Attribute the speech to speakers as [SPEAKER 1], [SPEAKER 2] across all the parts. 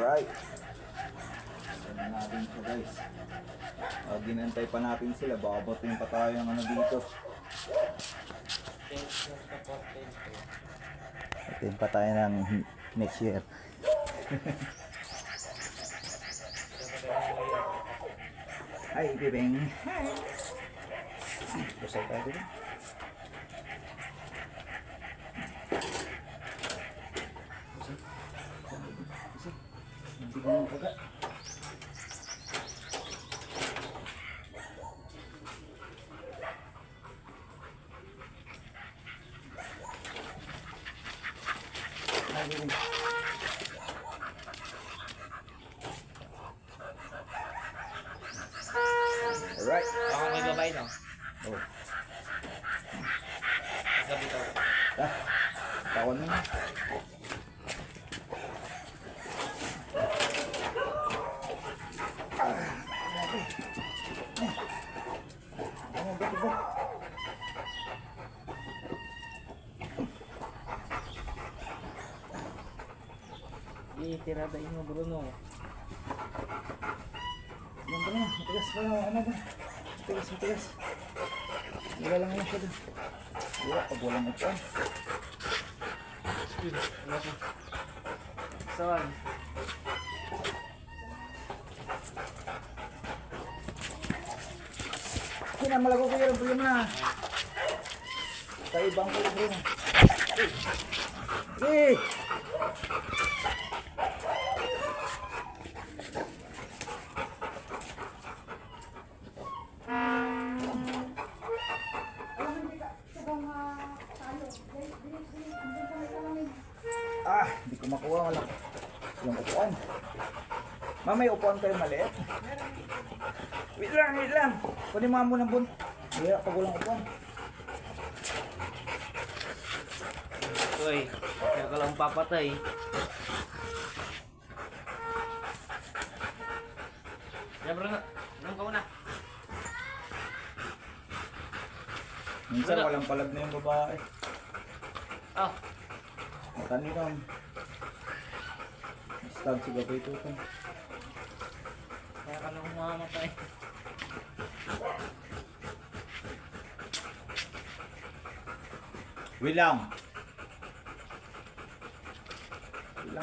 [SPEAKER 1] Alright. Saan natin siya guys. Ginantay pa natin sila. Baka batin pa tayo ng ano dito. Batin pa tayo ng next year. Hi, Bibing. Hi. Busay tayo dito. Hindi ko nang kaga. Alright.
[SPEAKER 2] Ako may babae no?
[SPEAKER 1] Oh.
[SPEAKER 2] Gabi to.
[SPEAKER 1] Taon na.
[SPEAKER 2] Itiradain mo Bruno.
[SPEAKER 1] Yan ba na? Matigas pa na. Ano ba? Matigas. Wala lang yan siya doon. Wala, pag walang upuan.
[SPEAKER 2] Saan?
[SPEAKER 1] Malago ko yung problema. Tayo ibang ko yung problema. Eh! Hindi ko makuha. Walang upuan. Ma'am, may upuan kayo maliit? Wait lang. Pwede mga mo ng bun. Kaya pag walang upuan.
[SPEAKER 2] Uy, kaya ka lang papatay. Ya Bruno, nung ka muna.
[SPEAKER 1] Minsan walang palag na yung babae.
[SPEAKER 2] Oh,
[SPEAKER 1] Matanilang. Stag si gabay ito.
[SPEAKER 2] kaya ka lang mamamatay.
[SPEAKER 1] Wilang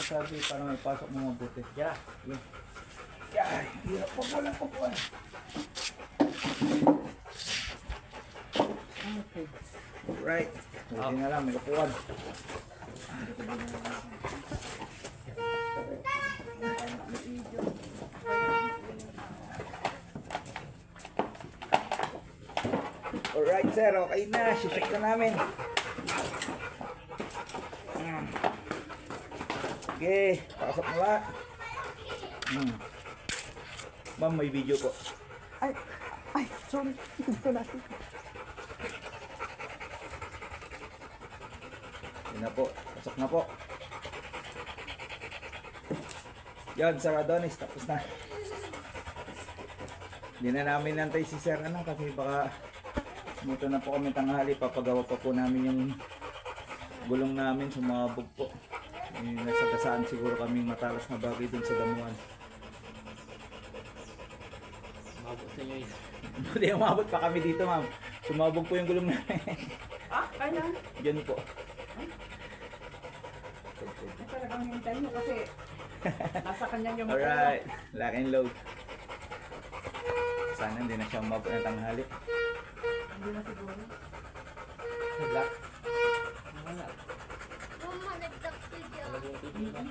[SPEAKER 1] sabi, parang may pasok mo mabuti.
[SPEAKER 2] Yeah.
[SPEAKER 1] Yan, hirap po walang upuan.
[SPEAKER 2] Okay.
[SPEAKER 1] Right. Buti na lang, may upuan. Alright sir, okay na. Sisik na namin. Okay, pasok mo lahat. Ma'am, may video po.
[SPEAKER 3] Ay, sorry. Ito natin.
[SPEAKER 1] Yun na po, pasok na po. Yan, Sir Adonis, tapos na. Hindi na namin nantay si Sir kasi baka dito na po kami tanghali, papagawa pa po namin yung gulong namin, sumabog po. Nasagasaan siguro kami matalas na bagay dun sa damuhan.
[SPEAKER 2] Mabot sa inyo yun.
[SPEAKER 1] Hindi, umabot pa kami dito ma'am. Sumabog po yung gulong namin.
[SPEAKER 3] Kaya?
[SPEAKER 1] Diyan po.
[SPEAKER 3] Talagang hintayin mo kasi nasa kanya yung
[SPEAKER 1] Alright, lock and load. Sana hindi na siya umabot ng tanghali.
[SPEAKER 3] Hindi na siguro.
[SPEAKER 2] Black. Wala.
[SPEAKER 4] Mama, nagdaktil yan.
[SPEAKER 2] Talagang titig ba?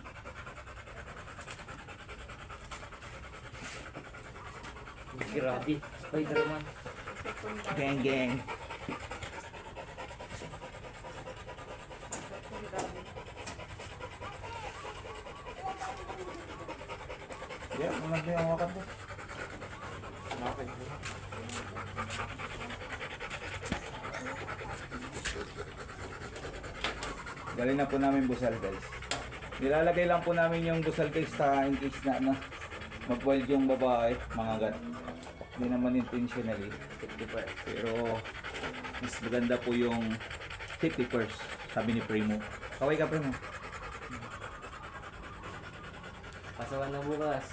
[SPEAKER 2] Grabe. Spider-Man.
[SPEAKER 1] Gang gang. Yeah, maganda yung wakat mo.
[SPEAKER 2] Bakit?
[SPEAKER 1] Dali na po namin busal guys. Nilalagay lang po namin yung busal guys sa in case na mag-wild yung babae, mangagat. Hindi naman intentionally. Pero mas maganda po yung 50%, sabi ni Primo. Kaway ka Primo.
[SPEAKER 2] Pasawan na bukas.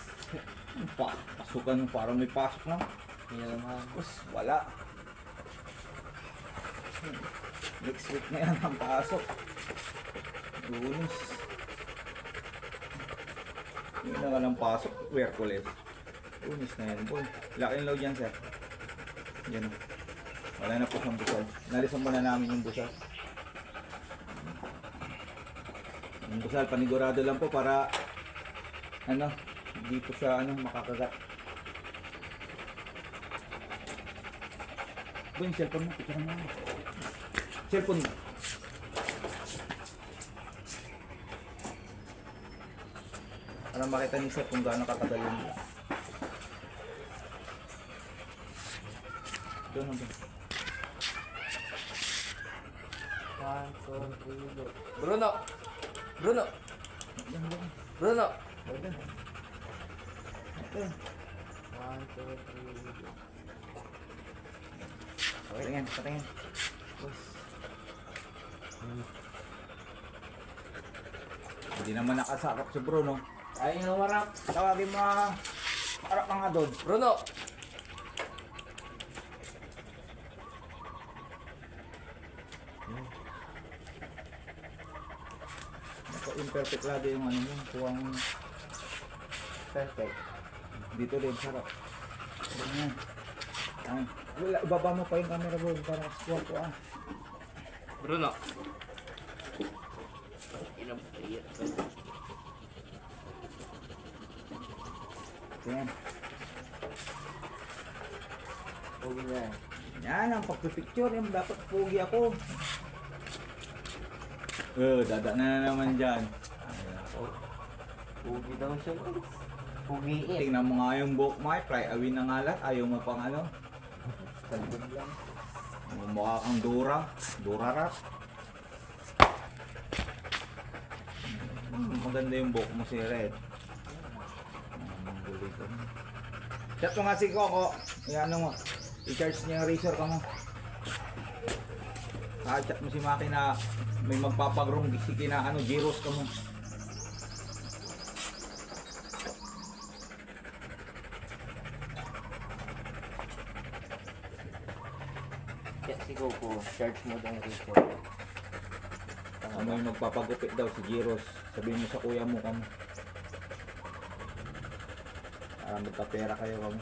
[SPEAKER 1] Pasukan parang may pasok na.
[SPEAKER 2] Hindi na naman.
[SPEAKER 1] Tapos wala. Next week na yan ang pasok. Lunes. Yun na nga ng pasok. Werkules. Lunes na yan boy. Laking load yan sir. Yan. Wala na po siyang busal. Nalisan muna namin yung busal. Yung busal panigurado lang po para ano, hindi po siya makakagat. Boy, yung cellphone mo, picture mo. Cellphone mo. Para makita ni sir kung gaano katagal yun. Doon na ba?
[SPEAKER 2] 1, 2, 3, go. Bruno! Bruno! Bruno!
[SPEAKER 1] Ito.
[SPEAKER 2] 1, 2, 3, go.
[SPEAKER 1] Patingin, patingin. Hindi naman nakasakap si Bruno.
[SPEAKER 2] Ay, namarap!
[SPEAKER 1] Tawagin mo harap mga doon.
[SPEAKER 2] Bruno!
[SPEAKER 1] Naka-imperfect lagi yung ano mo. Kuwang
[SPEAKER 2] Perfect.
[SPEAKER 1] dito din, sarap. Ganyan. Ay, wala, ibaba mo pa yung camera bro para squat ko
[SPEAKER 2] Bruno! Inam, iyan.
[SPEAKER 1] Yan.
[SPEAKER 2] Huwag na.
[SPEAKER 1] Yan ang pagpipicture. Yung dapat pogi ako. Dada na naman dyan.
[SPEAKER 2] Pugi daw siya. Pugiin.
[SPEAKER 1] Tingnan mo nga yung book mo. Fly away na nga lahat. Ayaw mo pang ano.
[SPEAKER 2] Talbog lang.
[SPEAKER 1] Mukha kang Dora. Dora rap. Maganda yung book mo si Red. Chat mo nga si Coco. Ano mo. I-charge niya yung razor ka mo. Chat mo si Maki na may magpapagrong gisiki na gyros ka mo.
[SPEAKER 2] Yes, si Goku. Charge mo daw yung report.
[SPEAKER 1] Ano yung magpapagupit daw si Gyros. Sabihin mo sa kuya mo kamo. Para magkapera kayo kamo.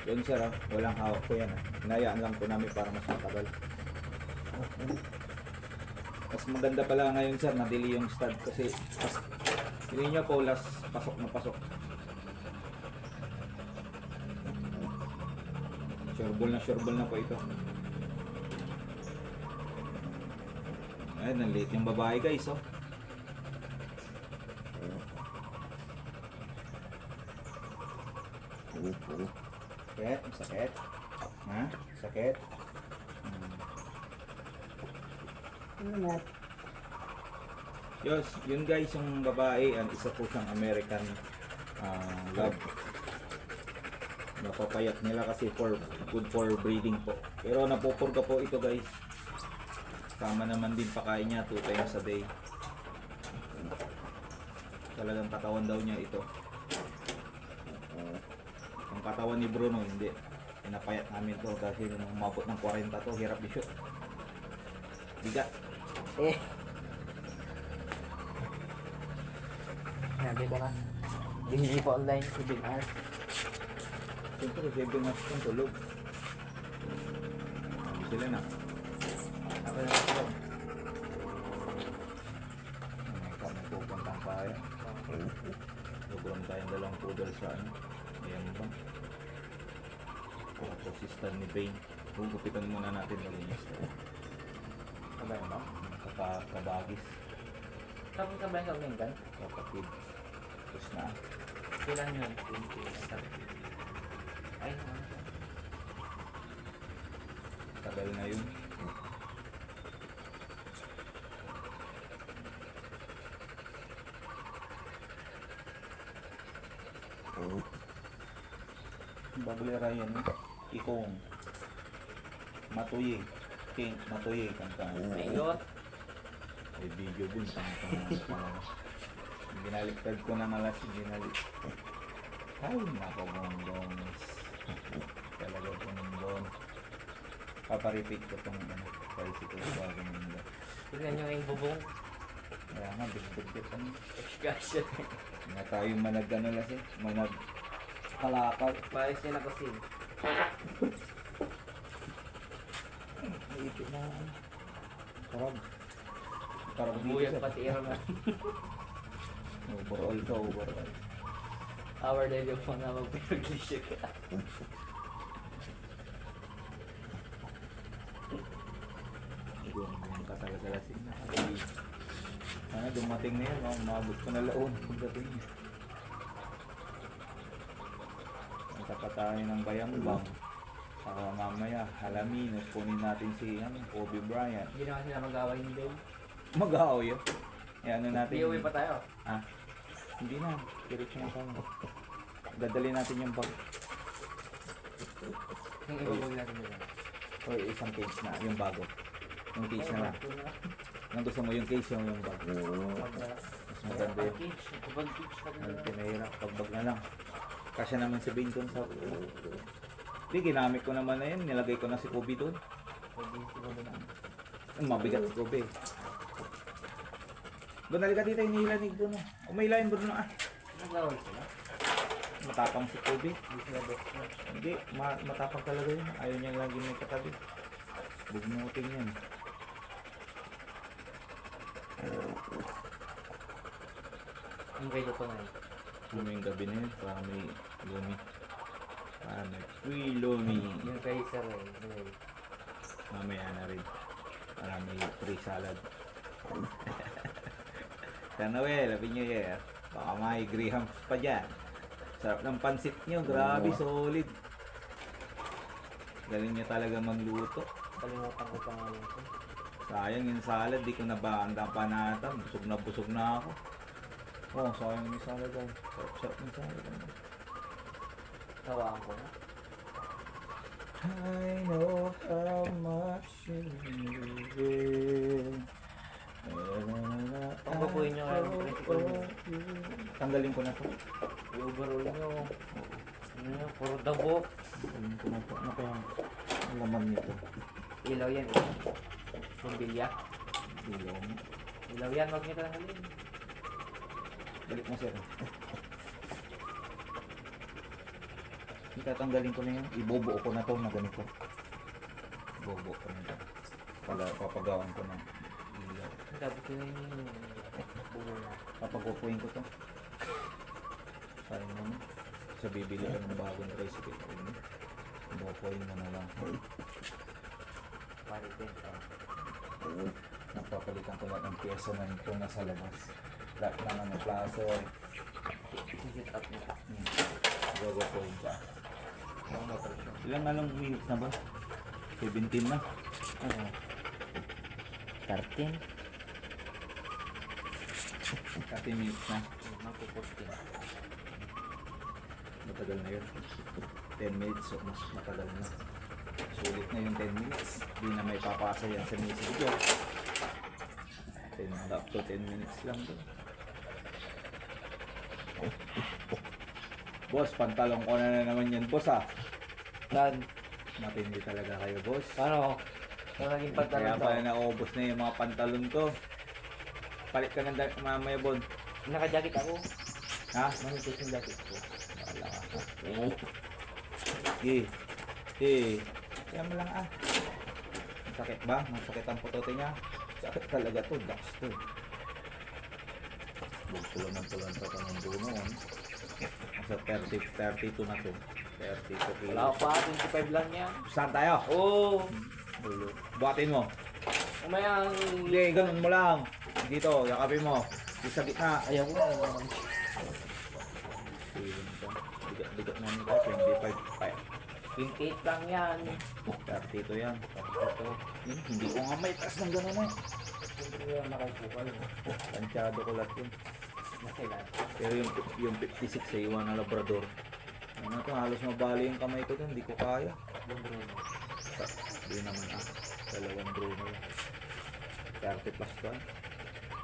[SPEAKER 1] Yun sir walang hawak ko yan Hinayaan lang po namin para mas matagal. Mas maganda pala ngayon sir, nadili yung stud kasi hindi niya po last pasok na pasok. Sureball na po ito. Ayun, nanliit yung babae guys Sakit, sakit. Ha? Sakit. Yun guys, yung babae, isa po siyang American lab. Napapayat nila kasi good for breeding po. Pero napupurga po ito guys. Tama naman din pakain niya 2 times a day. Talagang katawan daw niya ito. Ang katawan ni Bruno hindi. Pinapayat namin to kasi nung umabot ng 40 to, hirap i-shoot. Bigat.
[SPEAKER 2] Sabi ka na. Hindi pa online. Ibig art.
[SPEAKER 1] Siyempre, 7 months kong tulog. Sila na. Ako na ito. Kami pupuntang kaya. Lugron tayong dalawang poodle sa ano. Ayan ba? Tapos si Stan ni Bane. Gugupitan muna natin malinis.
[SPEAKER 2] Sabay mo?
[SPEAKER 1] Kabagis.
[SPEAKER 2] Tapos sabay ka umingan?
[SPEAKER 1] Kapatid. Tapos na.
[SPEAKER 2] Kailan yun? 20 ay,
[SPEAKER 1] Tagal na yun. Baglera yan. Ikong. Matuyi. King. Matuyi. Kanta.
[SPEAKER 2] Magot.
[SPEAKER 1] May video din. Binaliktad ko na nga last. Ay, nako bongbongs. Talaga bongbong. Paparepeat ko itong tricycle bago nila.
[SPEAKER 2] Tingnan nyo yung bubong.
[SPEAKER 1] Kaya nga, big-big ang
[SPEAKER 2] Excursion.
[SPEAKER 1] na tayo manag-ano lang eh. Kalakal.
[SPEAKER 2] Paayos nila kasi.
[SPEAKER 1] Iipit na. Sarap. Sarap
[SPEAKER 2] Buyag pati iro na.
[SPEAKER 1] Overall to, overall.
[SPEAKER 2] Our telephone na magpipaglisyo ka.
[SPEAKER 1] Yung kasalasalasing na. Sana dumating na yun, umabot ko na laon pagdating niya. Punta pa tayo ng Bayambang. Saka mamaya, Alaminos, kunin natin si Kobe Bryant.
[SPEAKER 2] Hindi naman sila mag-away ni Dave.
[SPEAKER 1] Mag-ahaw yun. Eh ano natin?
[SPEAKER 2] Hindi uwi pa tayo.
[SPEAKER 1] Ah, hindi na. Diretso na tayo. Dadali natin yung bag.
[SPEAKER 2] Yung ibabag natin nila.
[SPEAKER 1] O isang case na, yung bago. Yung case na lang. Nang gusto mo yung case yung bag. Mas maganda yun.
[SPEAKER 2] Kapag cage ka
[SPEAKER 1] Ang
[SPEAKER 2] din.
[SPEAKER 1] pinahirap, pagbag na lang. Kasya naman si Binton sa... Hindi, ginamit ko naman na yun. Nilagay ko na si Kobe doon. Mabigat si Kobe. Doon ka dito, inilanig doon. Umaylayin mo doon ah.
[SPEAKER 2] Nag-away sila.
[SPEAKER 1] Matapang si Kobe.
[SPEAKER 2] Hindi sila best friend.
[SPEAKER 1] Hindi, matapang talaga yun. Ayaw niya lagi may katabi. Bugnutin yan.
[SPEAKER 2] Yung kayo ko na yun.
[SPEAKER 1] Humingang gabi na yun para may lumi. Para may free lumi.
[SPEAKER 2] Yung kay Sir Ray.
[SPEAKER 1] Mamaya na rin. Para may free salad. San Noel, Happy New Year. Baka may grahams pa dyan. Sarap ng pansit nyo. Grabe, solid. Galing nyo talaga magluto.
[SPEAKER 2] Kalimutan ko pa nga yun.
[SPEAKER 1] Sayang yung salad, di ko na ba ang panatan. Busog na ako. Oh, sayang yung salad ay. Sarap yung salad.
[SPEAKER 2] Tawaan ko na.
[SPEAKER 1] I know how much you need it.
[SPEAKER 2] Panggapuin nyo kayo ng principal mo.
[SPEAKER 1] Tanggalin ko na to.
[SPEAKER 2] Yung overall nyo. Ano nyo, puro dabo.
[SPEAKER 1] Tanggalin ko na to. Ano kaya ang laman nito?
[SPEAKER 2] Ilaw yan. Pumbilya.
[SPEAKER 1] Ilaw mo.
[SPEAKER 2] Ilaw yan, wag nyo tanggalin.
[SPEAKER 1] Balik mo sir. Tatanggalin ko na yun. Ibobuo ko na to na ganito. Ibobuo ko na to. Papagawan ko ng ilaw.
[SPEAKER 2] Dapat ko yun yung buo na.
[SPEAKER 1] Papagupuin ko to. Sayang naman. Sa bibili ka ng bagong tricycle. Bukuin mo na lang.
[SPEAKER 2] Paritin ka.
[SPEAKER 1] Napapalitan ko lahat ng pyesa na ito nasa labas. Lahat naman ng plaso.
[SPEAKER 2] Sit up na.
[SPEAKER 1] Bukuin ka. Ilang anong minutes na ba? 17 na.
[SPEAKER 2] 13?
[SPEAKER 1] 30 minutes na.
[SPEAKER 2] Magpuputin.
[SPEAKER 1] Matagal na yun. 10 minutes so mas matagal na. Sulit na yung 10 minutes. Di na may papasa yan sa music video. Up to 10 minutes lang doon. Boss, pantalong ko na naman yan, boss ah.
[SPEAKER 2] Dad,
[SPEAKER 1] Matindi talaga kayo, boss.
[SPEAKER 2] ano? Ano naging pantalon
[SPEAKER 1] Kaya
[SPEAKER 2] to?
[SPEAKER 1] pala naubos na yung mga pantalon ko. Palit ka ng mamaya, Bon.
[SPEAKER 2] Naka-jacket ako.
[SPEAKER 1] Ha?
[SPEAKER 2] Manipis yung jacket ko.
[SPEAKER 1] Wala ka. Kaya mo lang ah. Masakit ba? Masakit ang putote niya? Sakit talaga to. Dax to. Tulan pa ka ng duno. Nasa 32 na to. 32
[SPEAKER 2] Wala
[SPEAKER 1] kilos.
[SPEAKER 2] pa, 25 lang yan.
[SPEAKER 1] Saan tayo?
[SPEAKER 2] Oo.
[SPEAKER 1] Buhatin mo.
[SPEAKER 2] Umayang...
[SPEAKER 1] Hindi, ganun mo lang. Dito, yakapin mo. Di sa gitna.
[SPEAKER 2] Ayaw ko na.
[SPEAKER 1] Feeling ko. Bigat na nito. 25.
[SPEAKER 2] 28 lang yan.
[SPEAKER 1] 32 yan. 32. Hindi ko nga may taas ng gano'n eh.
[SPEAKER 2] Siyempre yung nakapukal.
[SPEAKER 1] Tansyado ko lahat yun.
[SPEAKER 2] Nakailan.
[SPEAKER 1] Pero yung 56 sa iwan na Labrador. Ano to, halos mabali yung kamay ko dun. Hindi ko kaya.
[SPEAKER 2] Yung Bruno.
[SPEAKER 1] Hindi naman ah. Dalawang Bruno lang. 30 plus ba?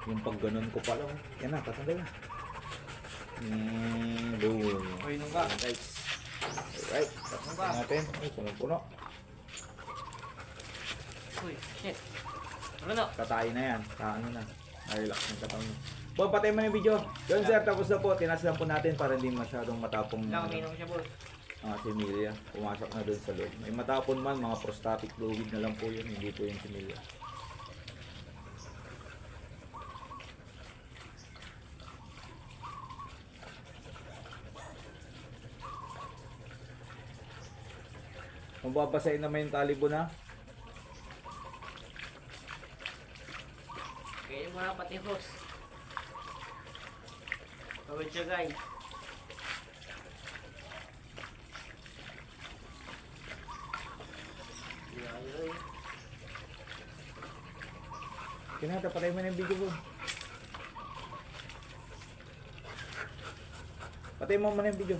[SPEAKER 1] Yung pag ganun ko pala. Oh. Yan na, patanggal na. Boom.
[SPEAKER 2] Uy, nung ka.
[SPEAKER 1] Guys. Alright, tapos natin. Ay, punong-puno.
[SPEAKER 2] Uy, shit. Ano na?
[SPEAKER 1] Katayin na yan. Ano na. Relax ng katawan mo. Bob, patay mo na yung video. Yun sir, tapos na po. Tinas lang po natin para hindi masyadong matapong
[SPEAKER 2] Lang, uminom siya, boss.
[SPEAKER 1] si Emilia. Pumasok na doon sa loob. May matapon man, mga prostatic fluid na lang po yun. Hindi po yung si Emilia. Mababasahin naman yung talibo na.
[SPEAKER 2] Kaya yung mga pati host. Tawid siya, guys. Ay.
[SPEAKER 1] Kinata, patay mo na yung video ko. Patay mo muna yung video.